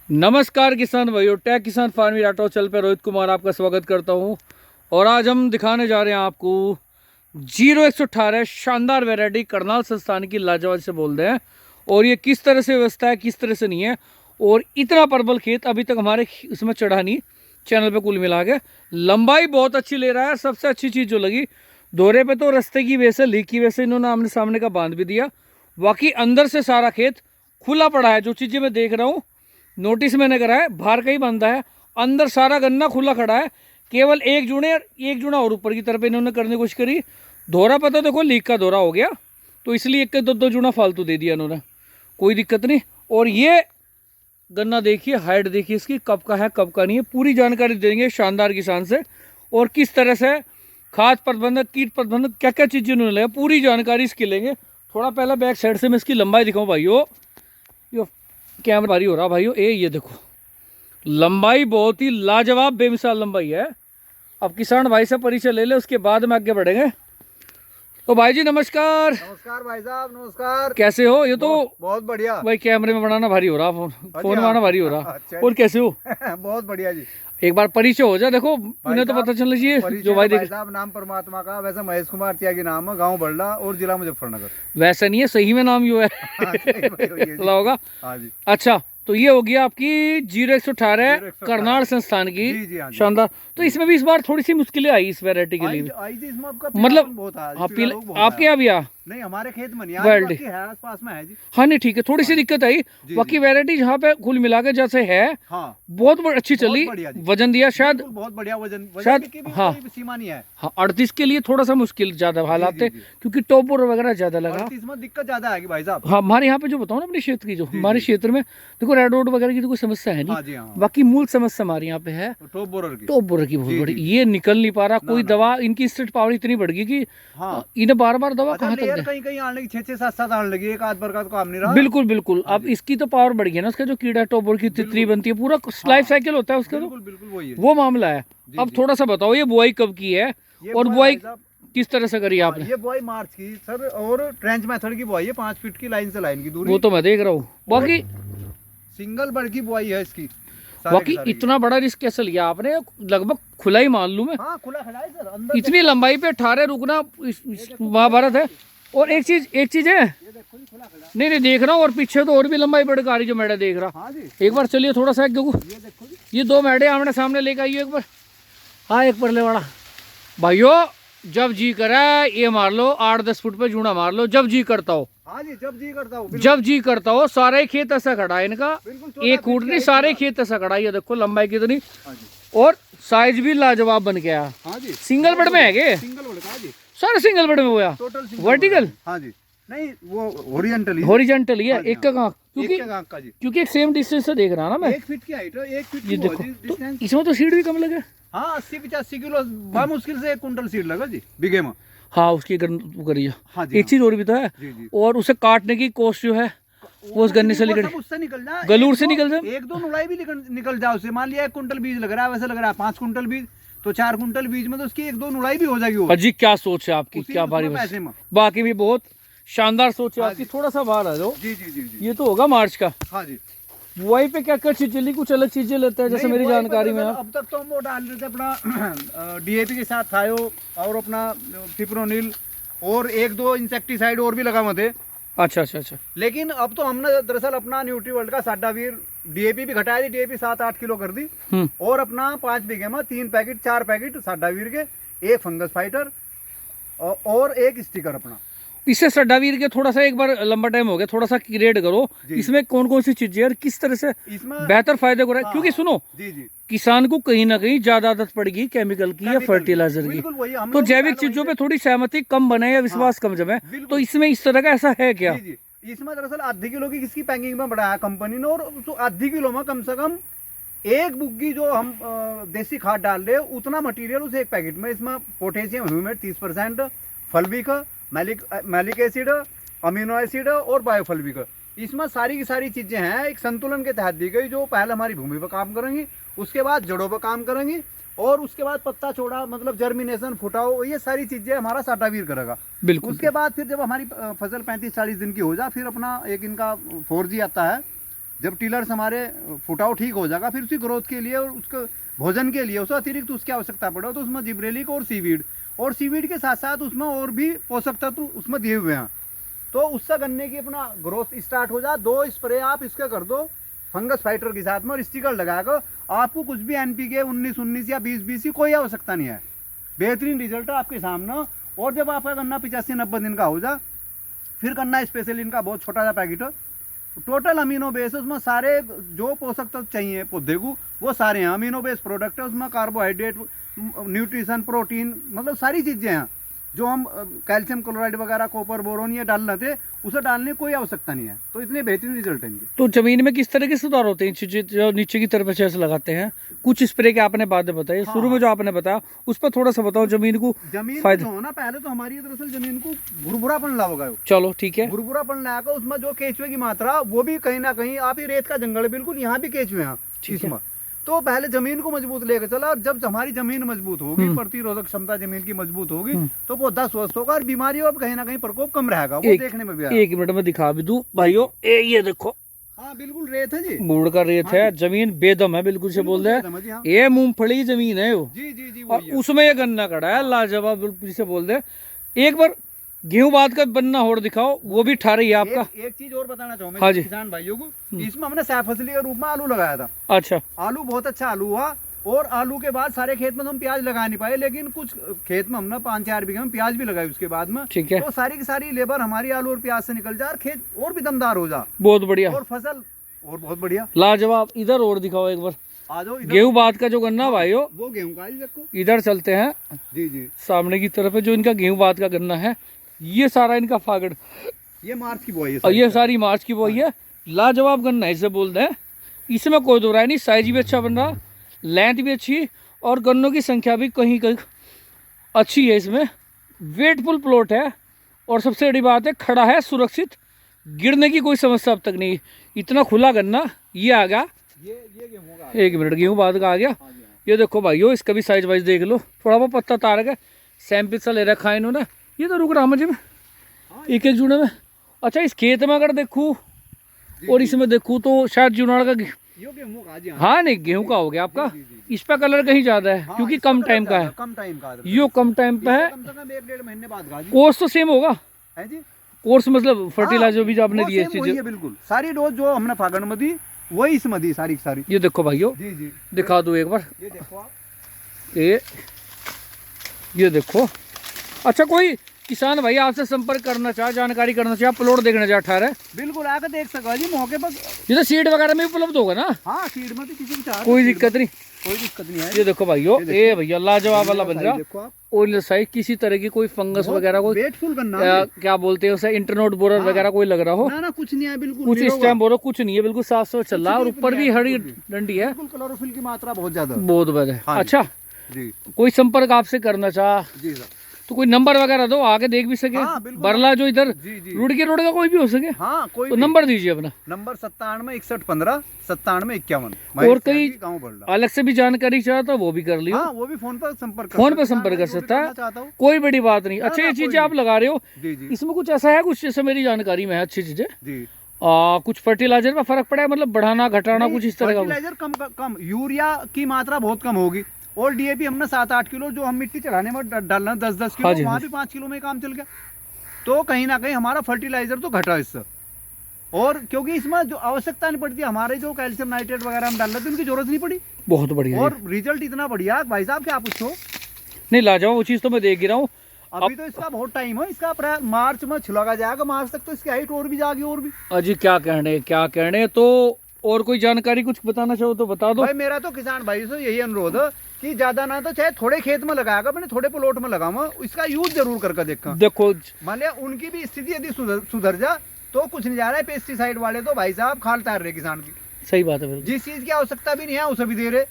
नमस्कार किसान भाइयों, टेक किसान फार्मी ऑटो चल पे रोहित कुमार आपका स्वागत करता हूं। और आज हम दिखाने जा रहे हैं आपको 0118 शानदार वैरायटी करनाल संस्थान की लाजवाब से बोलते हैं। और ये किस तरह से व्यवस्था है, किस तरह से नहीं है। और इतना प्रबल खेत अभी तक हमारे इसमें चढ़ा नहीं चैनल पे। कुल मिला के लंबाई बहुत अच्छी ले रहा है। सबसे अच्छी चीज़ जो लगी दौरे पे तो रास्ते की वजह से, लीक की वजह से इन्होंने आमने सामने का बांध भी दिया। बाकी अंदर से सारा खेत खुला पड़ा है। जो चीज़ें मैं देख रहा हूँ, नोटिस मैंने करा है, बाहर का ही बंदा है, अंदर सारा गन्ना खुला खड़ा है। केवल एक जुना और ऊपर की तरफ इन्होंने करने की कोशिश करी। धोरा पता देखो लीक का धोरा हो गया, तो इसलिए एक दो जुना फालतू दे दिया इन्होंने। कोई दिक्कत नहीं। और ये गन्ना देखिए, हाइट देखिए इसकी, कब का है कब का नहीं है, पूरी जानकारी देंगे शानदार किसान से। और किस तरह से खाद प्रबंधक, कीट प्रबंधक, क्या क्या चीज़ें उन्होंने लिया, पूरी जानकारी इसकी लेंगे। थोड़ा पहले बैक साइड से मैं इसकी लंबाई दिखाऊँ भाइयों। यो कैमरा भारी हो रहा भाइयों। ये देखो लंबाई बहुत ही लाजवाब बेमिसाल लंबाई है। अब किसान भाई से परिचय ले ले, उसके बाद में आगे बढ़ेंगे। तो भाई जी नमस्कार। नमस्कार भाई साहब, नमस्कार। कैसे हो? ये तो बहुत बढ़िया भाई कैमरे में बनाना भारी हो रहा, फोन बनाना भारी हो रहा। अच्छा और कैसे हो? बहुत बढ़िया जी। एक बार परिचय हो जाए, देखो उन्हें तो पता चलना चाहिए जो भाई देख। साहब नाम परमात्मा का, वैसे महेश कुमार त्यागी नाम है, गांव बल्ला और जिला मुजफ्फरनगर। वैसा नहीं है, सही में नाम यो है। होगा। अच्छा, तो ये हो गया आपकी 0118 करनाल संस्थान की शानदार। तो इसमें भी इस बार थोड़ी सी मुश्किलें आई इस वैरायटी के लिए। मतलब आपके यहाँ भी आ नहीं, हमारे खेत में नहीं है, आसपास में है जी। हाँ नहीं ठीक है, थोड़ी सी दिक्कत आई। बाकी वैरायटी जहाँ पे कुल मिला के जैसे है, हाँ, बहुत अच्छी चली। वजन दिया शायद, बहुत बढ़िया वजन शायद, हाँ सीमा नहीं है। हाँ 38 के लिए थोड़ा सा मुश्किल ज्यादा हालात है, क्योंकि टॉप वगैरह ज्यादा लगा। इसमें दिक्कत ज्यादा आएगी भाई साहब। हाँ, हमारे यहाँ पे जो बताओ ना अपने क्षेत्र की, जो हमारे क्षेत्र में देखो रेड रोड वगैरह की तो कोई समस्या है नहीं। बाकी मूल समस्या हमारे यहाँ पे है टॉप बोरर की बहुत बड़ी। ये निकल नहीं पा रहा। कोई दवा, इनकी स्टेट पावर इतनी बढ़ गई कि इन्हें बार बार दवा कहाँ तक दे। कहीं आने लगी, 6-7 आने लगी, एक आध बार का तो काम नहीं रहा। बिल्कुल बिल्कुल। अब इसकी तो पावर बढ़ गई ना, उसका जो कीड़ा टॉपर की तितली बनती है, पूरा लाइफ साइकिल होता है उसका। तो वो मामला है। अब थोड़ा सा बताओ, ये बुआई कब की है और बुआई किस तरह से करी आपने? ये बुआई मार्च की सर, और ट्रेंच मेथड की बुआई है, 5 फीट की लाइन से लाइन की दूरी। वो तो मैं देख रहा हूँ। बाकी सिंगल बड़ की बुआई है इसकी। बाकी इतना बड़ा रिस्क कैसे लिया आपने? लगभग खुला ही मान लूं मैं। हाँ, खुला है सर, अंदर इतनी लंबाई पे 18 रुकना महाभारत है। और एक चीज है, नहीं देख रहा हूँ, और पीछे तो और भी लंबाई बढ़ रही जो मैडे देख रहा। एक बार चलिए थोड़ा सा देखो, ये 2 मैडे आमने सामने लेकर आइए एक बार। हाँ, एक परले वाला भाइयों, जब जी करे ये मार लो, 8-10 फुट पे जूना मार लो, जब जी करता हो। हाँ जी, जब जी करता हो, जब जी करता हो। सारे खेत ऐसा खड़ा है इनका, एक फुट नहीं, सारे खेत ऐसा खड़ा है। ये देखो लंबाई कितनी, और साइज भी लाजवाब बन गया। हाँ जी, सिंगल बेड में है क्या? सिंगल बेड का जी, सारे सिंगल बेड में हुआ, वर्टिकल। हाँ जी, नहीं वो हॉरिजॉन्टल ही है। एक का गांक, क्योंकि एक सेम डिस्टेंस से देख रहा ना मैं। 1 फीट की हाइट है, 1 फीट ये देखो तो इसमें तो सीड भी कम लगे। हाँ, 80-85 किलो मुश्किल से 1 कुंटल सीड लगा जी बीघे में। हाँ, उसकी करिए। हाँ, एक चीज और भी तो है, और उसे काटने की कॉस्ट जो है वो उस गन्ने से उससे निकल जाए, गलूर से निकल जाए, 1-2 नुलाई भी निकल जाए उससे। मान लिया 1 कुंटल बीज लग रहा है, वैसे लग रहा है 5 कुंटल बीज, तो 4 कुंटल बीज में तो उसकी 1-2 नुलाई भी हो जाएगी। जी क्या सोच है आपकी, क्या भारी पैसे में। बाकी भी बहुत शानदार सोच है आपकी। थोड़ा सा बाहर आ जाओ। जी, ये तो होगा मार्च का। हाँ जी। बुआई पे क्या क्या चीज चली? कुछ अलग चीजें लेते हैं जैसे मेरी जानकारी में। अब तक तो हम वो डाल रहे थे अपना डीएपी के साथ थायो, और अपना फिप्रोनिल, और 1-2 इंसेक्टिसाइड और भी लगा हुए थे। अच्छा। लेकिन अब तो हमने दरअसल अपना न्यूट्रीवर्ल्ड का साडावीर डीएपी भी घटाया दी, डीएपी 7-8 किलो कर दी, और अपना 5 बीघे में 4 पैकेट साडावीर के, 1 फंगस फाइटर और 1 स्टिकर अपना। इससे सड्डावीर के थोड़ा सा, एक बार लंबा टाइम हो गया, थोड़ा सा रेड करो इसमें कौन कौन सी चीजें और किस तरह से बेहतर फायदे को रहा है। क्योंकि सुनो, किसान को कहीं ना कहीं ज्यादा आदत पड़ेगी केमिकल की या फर्टिलाइजर की, तो जैविक चीजों पे थोड़ी सहमति कम बने या विश्वास कम जमे। तो इसमें इस तरह का ऐसा है क्या? इसमें दरअसल आधी किलो की किसकी पैकिंग में बढ़ाया कंपनी ने, और तो आधी किलो में कम से कम 1 बुग्गी जो हम देसी खाद डाल रहे उतना मटेरियल उस 1 पैकेट में। इसमें potassium humate 30%, fulvic, malic acid, amino acid और बायोफल्विक, इसमें सारी की सारी चीजें हैं, एक संतुलन के तहत दी गई, जो पहले हमारी भूमि पर काम करेंगी, उसके बाद जड़ों पर काम करेंगी, और उसके बाद पत्ता छोड़ा, मतलब जर्मिनेशन, फुटाओ, ये सारी चीजें हमारा साटावीर करेगा। बिल्कुल। उसके बाद फिर जब हमारी फसल 35-40 दिन की हो जाए, फिर अपना एक इनका 4G आता है, जब टिलर्स हमारे फुटाव ठीक हो जाएगा, फिर उसकी ग्रोथ के लिए और उसको भोजन के लिए उसको अतिरिक्त उसकी आवश्यकता पड़े, तो उसमें जिब्रेलिक और सीवीड के साथ साथ उसमें और भी पोषक तत्व उसमें दिए हुए हैं। तो उससे गन्ने की अपना ग्रोथ स्टार्ट हो जाए। 2 स्प्रे आप इसके कर दो फंगस फाइटर के साथ में और स्टिकर लगाकर, आपको कुछ भी NPK 19-19 या 20-20 की कोई आवश्यकता नहीं है। बेहतरीन रिजल्ट है आपके सामने। और जब आपका गन्ना 85-90 दिन का हो जाए, फिर गन्ना स्पेशल इनका बहुत छोटा सा पैकेट है, टोटल अमीनो बेस उसमें सारे जो पोषक तत्व चाहिए पौधे को वो सारे हैं। अमीनो बेस प्रोडक्ट है उसमें, कार्बोहाइड्रेट, न्यूट्रिशन, प्रोटीन, मतलब सारी चीज़ें हैं जो हम कैल्शियम क्लोराइड वगैरह, कॉपर, बोरोन ये डालना थे, उसे डालने की कोई आवश्यकता नहीं है। तो इतने बेहतरीन रिजल्ट हैं इनके। तो जमीन में किस तरह के सुधार होते हैं चीजें जो नीचे की तरफ से ऐसे लगाते हैं? कुछ स्प्रे के आपने बातें बताई, शुरू में जो आपने बताया उस पर थोड़ा सा बताओ जमीन को फायदा। जो है ना, पहले तो हमारी दरअसल जमीन को भुरभुरापन लाओगा, चलो ठीक है, भुरभुरापन लाकर उसमें जो केचुए की मात्रा वो भी कहीं ना कहीं, आप ही रेत का जंगल है बिल्कुल, यहाँ भी केचुए हैं इसमें। तो पहले जमीन को मजबूत लेकर चला, और जब हमारी जमीन मजबूत होगी, प्रतिरोधक क्षमता जमीन की मजबूत होगी, तो पौधा स्वस्थ होगा और बीमारियों अब कहीं ना कहीं प्रकोप कम रहेगा। वो देखने में भी आया। 1 मिनट में दिखा भी दूं भाइयों, ये देखो, हाँ बिल्कुल रेत है जी, मूड का रेत है, जमीन बेदम है बिल्कुल से बोल रहे हैं। ये मूंगफली की जमीन है वो, जी और उसमें ये गन्ना खड़ा है लाजवाब बिल्कुल से बोल रहे। एक बार गेहूं बाद का बनना होड़ दिखाओ, वो भी ठा रही है आपका। एक चीज और बताना चाहूँ हाँ जी किसान भाइयों को, इसमें हमने सह फसली के रूप में आलू लगाया था। अच्छा, आलू बहुत अच्छा आलू हुआ, और आलू के बाद सारे खेत में तो हम प्याज लगा नहीं पाए, लेकिन कुछ खेत में हमने 5-4 बीघे में प्याज भी लगाई उसके बाद में। ठीक है, तो सारी की सारी लेबर हमारी आलू और प्याज से निकल जा, और खेत और भी दमदार हो जा, बहुत बढ़िया, और फसल और बहुत बढ़िया, लाजवाब। इधर और दिखाओ एक बार, आ जाओ गेहूं बाद का जो गन्ना भाइयों, वो गेहूं का देखो। इधर चलते हैं जी सामने की तरफ है, जो इनका गेहूं बाद का गन्ना है, ये सारा इनका फागड़, ये मार्च की बुआई है, और ये सारी मार्च की बुआई है। लाजवाब गन्ना इसे बोलते हैं, इसमें कोई दो राय नहीं। साइज भी अच्छा बन रहा, लेंथ भी अच्छी, और गन्नों की संख्या भी कहीं कहीं अच्छी है। इसमें वेटफुल प्लॉट है, और सबसे बड़ी बात है खड़ा है सुरक्षित, गिरने की कोई समस्या अब तक नहीं। इतना खुला गन्ना ये आ गया, ये गेहूं का 1 मिनट गेहूं बाद का आ गया। ये देखो भाइयों, इसका भी साइज वाइज देख लो, थोड़ा बहुत पत्ता तार का सैंपल सा ले रखा है इन्होंने। ये तो रुक रहा मुझे में एक जुड़े में। अच्छा, इस खेत में अगर देखूँ और इसमें देखूँ तो शायद जुनाड़ का हाँ नहीं, गेहूं का हो गया आपका। इस पर कलर कहीं ज्यादा है, क्योंकि कम टाइम का है, यो कम टाइम पे है। 1-1.5 महीने बाद कोर्स तो सेम होगा है जी, कोर्स मतलब फर्टिलाइजर भी जो आपने दिए चीजें, बिल्कुल सारी डोज जो हमने फागण में दी वही इसमें दी सारी की सारी। ये देखो भाइयों, जी दिखा दो एक बार, ये देखो आप, ये देखो। अच्छा, कोई किसान भाई आपसे संपर्क करना चाहे, जानकारी करना चाहे, प्लॉट देखना चाहे 18, बिल्कुल आकर देख सको जी मौके पर। ये तो सीड वगैरह में उपलब्ध होगा ना? हाँ, सीड में तो किसी की चाह कोई दिक्कत नहीं, कोई दिक्कत नहीं है। ये देखो भाइयों, ये भैया लाजवाब वाला बन रहा, देखो आप, और साइज किसी तरह की कोई फंगस वगैरह, कोई वेटफुल गन्ना, क्या बोलते हैं उसे, इंटरनोट बोरर वगैरह कोई लग रहा हो ना कुछ नहीं है, बिल्कुल कुछ इस टाइम बोरो कुछ नहीं है, बिल्कुल साफ साफ चल रहा है, और ऊपर भी हरी डंडी है, क्लोरोफिल की मात्रा बहुत ज्यादा, बहुत बढ़िया है। अच्छा जी, कोई संपर्क आपसे करना चाह जी सर, तो कोई नंबर वगैरह दो, आगे देख भी सके। हाँ, बरला जो इधर रोड का कोई भी हो सके, हाँ कोई तो नंबर दीजिए अपना। नंबर 976115 9751। और कई अलग से भी जानकारी चाहे तो वो भी कर लियो, वो भी फोन पर संपर्क कर सकता है, कोई बड़ी बात नहीं। अच्छा, ये चीजें आप लगा रहे हो, इसमें कुछ ऐसा है, कुछ जैसे मेरी जानकारी में है अच्छी चीजें, कुछ फर्टिलाइजर में फर्क पड़ा है, मतलब बढ़ाना घटाना कुछ इस तरह का? फर्टिलाइजर कम, यूरिया की मात्रा बहुत कम होगी, और डीएपी हमने 7-8 किलो जो हम मिट्टी चढ़ाने में डालना 10-10 किलो, वहाँ भी 5 किलो में काम चल गया। तो कहीं ना कहीं हमारा फर्टिलाइजर तो घटा इससे, और क्योंकि इसमें जो आवश्यकता नहीं पड़ती, हमारे जो कैल्शियम नाइट्रेट वगैरह हम डाल रहे थे उनकी जरूरत नहीं पड़ी। बहुत बढ़िया, और रिजल्ट इतना बढ़िया भाई साहब क्या पूछो। नहीं लाजवाब, वो चीज तो मैं देख ही रहा हूँ। अभी तो इसका बहुत टाइम है, इसका मार्च में छिलका जाएगा, मार्च तक तो इसकी हाइट और भी जाएगी, और भी। अजी क्या कहने तो, और कोई जानकारी कुछ बताना चाहो तो बता दो। भाई मेरा तो किसान भाई से यही अनुरोध है कि ज्यादा ना तो चाहे थोड़े खेत में लगाएगा, मैंने थोड़े प्लॉट में लगाऊंगा, इसका यूज जरूर करके देखा। देखो मान लिया उनकी भी स्थिति यदि सुधर जा तो कुछ नहीं जा रहा है, पेस्टिसाइड वाले तो भाई साहब खाल तार रहे किसान की। सही बात है, जिस चीज की आवश्यकता भी नहीं है उसे भी दे रहे।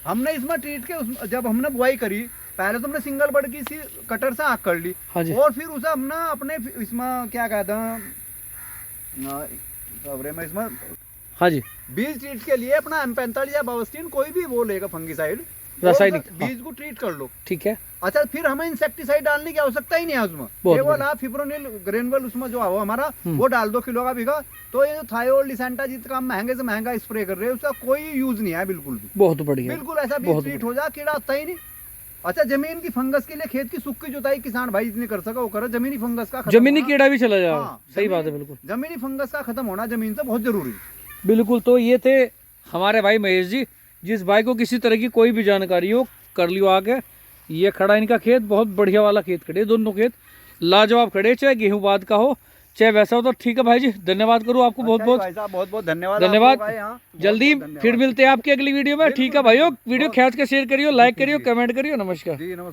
हमने इसमें ट्रीट के जब हमने बुआई करी, पहले तो हमने सिंगल बर्ड की सी कटर से आँख कर ली, और फिर उसे हमने अपने इसमें क्या कहता है इसमें, हाँ जी, बीज ट्रीट के लिए अपना M45 या बावस्टीन कोई भी वो लेगा फंगीसाइड, रासायनिक, और बीज को ट्रीट कर लो। ठीक है। अच्छा, फिर हमें इंसेक्टिसाइड डालने की आवश्यकता ही नहीं है उसमें, बहुत केवल आप फिप्रोनिल ग्रेनुअल उसमें जो है हमारा वो डाल दो किलो का बीघा। तो ये जो थायोल लिसेंटा जितना महंगे से महंगा स्प्रे कर रहे हैं उसका कोई यूज नहीं है बिल्कुल भी। बहुत बढ़िया, बिल्कुल ऐसा भी बहुत ट्रीट हो जाए, कीड़ा आता ही नहीं। अच्छा, जमीन की फंगस के लिए खेत की सूखी जुताई किसान भाई जितनी कर सका वो करे। जमीनी फंगस का खत्म जमीनी होना- कीड़ा भी चला जाओ। हाँ, सही बात है, जमीनी- बिल्कुल जमीनी फंगस का खत्म होना जमीन से बहुत जरूरी है। बिल्कुल। तो ये थे हमारे भाई महेश जी। जिस भाई को किसी तरह की कोई भी जानकारी हो कर लियो आके। ये खड़ा इनका खेत, बहुत बढ़िया वाला खेत खड़े, दोनों खेत लाजवाब खड़े, चाहे गेहूं बाद का हो चाहे वैसा हो। तो ठीक है भाई जी, धन्यवाद करूँ आपको बहुत बहुत। भाई साहब बहुत बहुत धन्यवाद। धन्यवाद। आप लोग आए यहाँ, बहुत जल्दी बहुत धन्यवाद। फिर मिलते हैं आपकी अगली वीडियो में। ठीक है भाइयों, वीडियो खींच के शेयर करियो, लाइक करियो, कमेंट करियो। नमस्कार। जी नमस्कार।